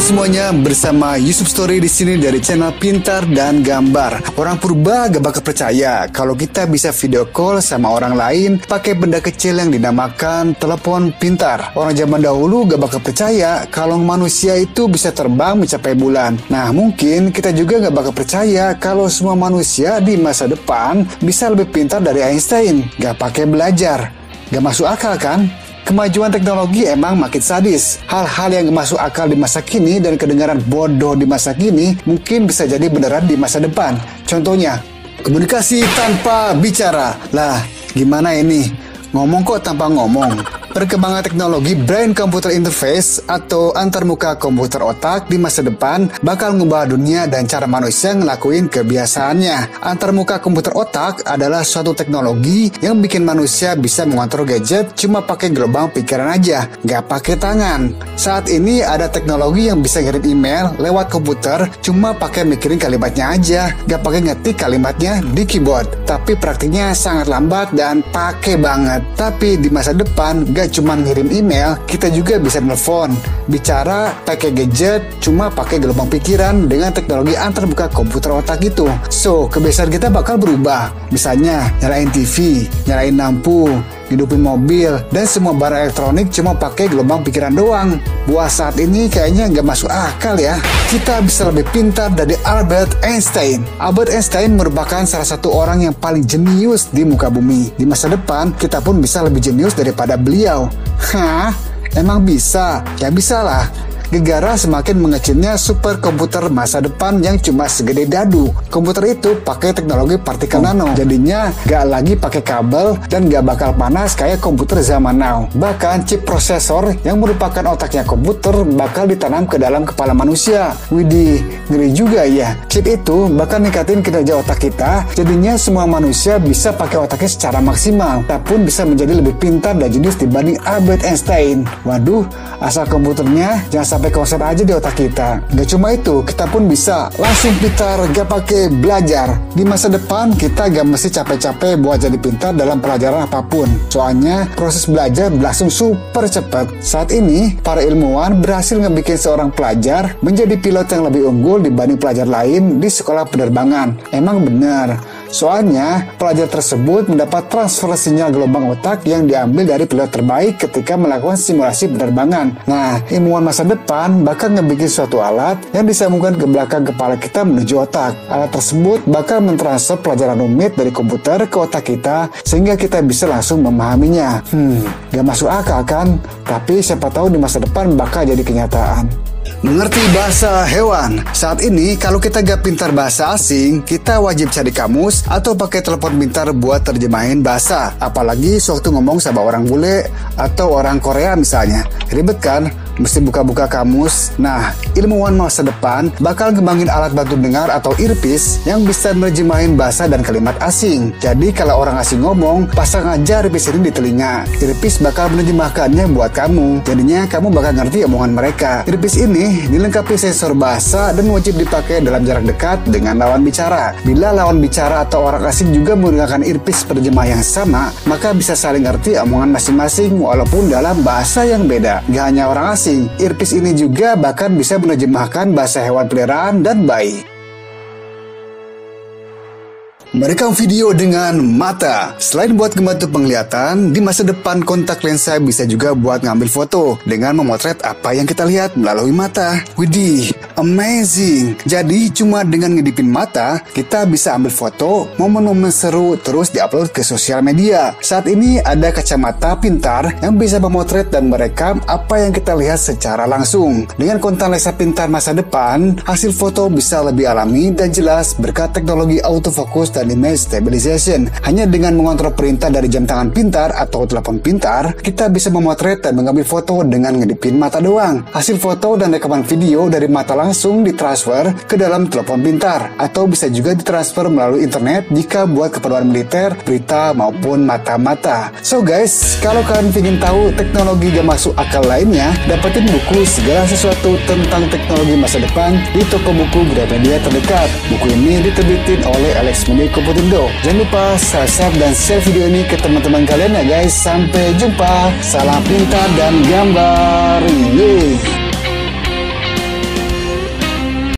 Halo semuanya, bersama Yusuf Story di sini dari channel Pintar dan Gambar. Orang purba gak bakal percaya kalau kita bisa video call sama orang lain pakai benda kecil yang dinamakan telepon pintar. Orang zaman dahulu gak bakal percaya kalau manusia itu bisa terbang mencapai bulan. Nah, mungkin kita juga gak bakal percaya kalau semua manusia di masa depan bisa lebih pintar dari Einstein. Gak pakai belajar. Gak masuk akal kan? Kemajuan teknologi emang makin sadis. Hal-hal yang masuk akal di masa kini dan kedengaran bodoh di masa kini mungkin bisa jadi beneran di masa depan. Contohnya, komunikasi tanpa bicara. Lah, gimana ini? Ngomong kok tanpa ngomong. Perkembangan teknologi Brain Computer Interface atau antarmuka komputer otak di masa depan bakal mengubah dunia dan cara manusia ngelakuin kebiasaannya. Antarmuka komputer otak adalah suatu teknologi yang bikin manusia bisa mengontrol gadget cuma pakai gelombang pikiran aja, nggak pakai tangan. Saat ini ada teknologi yang bisa ngirim email lewat komputer cuma pakai mikirin kalimatnya aja, nggak pakai ngetik kalimatnya di keyboard. Tapi praktiknya sangat lambat dan pakai banget. Tapi di masa depan gak cuma ngirim email, kita juga bisa nelfon, bicara pakai gadget, cuma pakai gelombang pikiran dengan teknologi antarmuka komputer otak itu. So, kebiasaan kita bakal berubah. Misalnya, nyalain TV, nyalain lampu, hidupin mobil, dan semua barang elektronik cuma pakai gelombang pikiran doang. Buat saat ini kayaknya nggak masuk akal ya. Kita bisa lebih pintar dari Albert Einstein. Albert Einstein merupakan salah satu orang yang paling jenius di muka bumi. Di masa depan, kita pun bisa lebih jenius daripada beliau. Hah? Emang bisa? Ya bisa lah. Gegara semakin mengecilnya superkomputer masa depan yang cuma segede dadu. Komputer itu pakai teknologi partikel nano, jadinya gak lagi pakai kabel dan gak bakal panas kayak komputer zaman now. Bahkan chip prosesor yang merupakan otaknya komputer bakal ditanam ke dalam kepala manusia. Widih, ngeri juga ya. Chip itu bakal ningkatin kinerja otak kita, jadinya semua manusia bisa pakai otaknya secara maksimal, tak pun bisa menjadi lebih pintar dan jenius dibanding Albert Einstein. Waduh, asal komputernya jangan sampai konser aja di otak kita. Gak cuma itu, kita pun bisa langsung pintar gak pakai belajar. Di masa depan kita gak mesti capek-capek buat jadi pintar dalam pelajaran apapun. Soalnya proses belajar berlangsung super cepat. Saat ini para ilmuwan berhasil ngebikin seorang pelajar menjadi pilot yang lebih unggul dibanding pelajar lain di sekolah penerbangan. Emang benar. Soalnya pelajar tersebut mendapat transfer sinyal gelombang otak yang diambil dari pilot terbaik ketika melakukan simulasi penerbangan. Nah, ilmuwan masa depan bakal ngebikin suatu alat yang disambungkan ke belakang kepala kita menuju otak. Alat tersebut bakal mentransfer pelajaran rumit dari komputer ke otak kita sehingga kita bisa langsung memahaminya. Gak masuk akal kan? Tapi siapa tahu di masa depan bakal jadi kenyataan. Mengerti bahasa hewan. Saat ini kalau kita gak pintar bahasa asing, kita wajib cari kamus atau pakai telepon pintar buat terjemahin bahasa. Apalagi sewaktu ngomong sama orang bule atau orang Korea misalnya. Ribet kan? Mesti buka-buka kamus. Nah, ilmuwan masa depan bakal ngembangin alat bantu dengar atau earpiece yang bisa menerjemahin bahasa dan kalimat asing. Jadi kalau orang asing ngomong, pasang aja earpiece ini di telinga. Earpiece bakal menerjemahkannya buat kamu. Jadinya kamu bakal ngerti omongan mereka. Earpiece ini dilengkapi sensor bahasa dan wajib dipakai dalam jarak dekat dengan lawan bicara. Bila lawan bicara atau orang asing juga menggunakan earpiece penerjemah yang sama, maka bisa saling ngerti omongan masing-masing walaupun dalam bahasa yang beda. Gak hanya orang asing, earpiece ini juga bahkan bisa menerjemahkan bahasa hewan peliharaan dan bayi. Merekam video dengan mata. Selain buat membantu penglihatan, di masa depan kontak lensa bisa juga buat ngambil foto dengan memotret apa yang kita lihat melalui mata. Widih, amazing. Jadi cuma dengan ngedipin mata, kita bisa ambil foto momen-momen seru terus diupload ke sosial media. Saat ini ada kacamata pintar yang bisa memotret dan merekam apa yang kita lihat secara langsung. Dengan kontak lensa pintar masa depan, hasil foto bisa lebih alami dan jelas berkat teknologi autofocus dan image stabilization. Hanya dengan mengontrol perintah dari jam tangan pintar atau telepon pintar, kita bisa memotret dan mengambil foto dengan ngedipin mata doang. Hasil foto dan rekaman video dari mata langsung ditransfer ke dalam telepon pintar, atau bisa juga ditransfer melalui internet jika buat keperluan militer, berita maupun mata-mata. So guys, kalau kalian ingin tahu teknologi gak masuk akal lainnya, dapetin buku Segala Sesuatu Tentang Teknologi Masa Depan di toko buku Gramedia terdekat. Buku ini diterbitin oleh Alex Media Komputindo. Jangan lupa subscribe dan share video ini ke teman-teman kalian ya guys. Sampai jumpa. Salam pintar dan gambar. Yeay.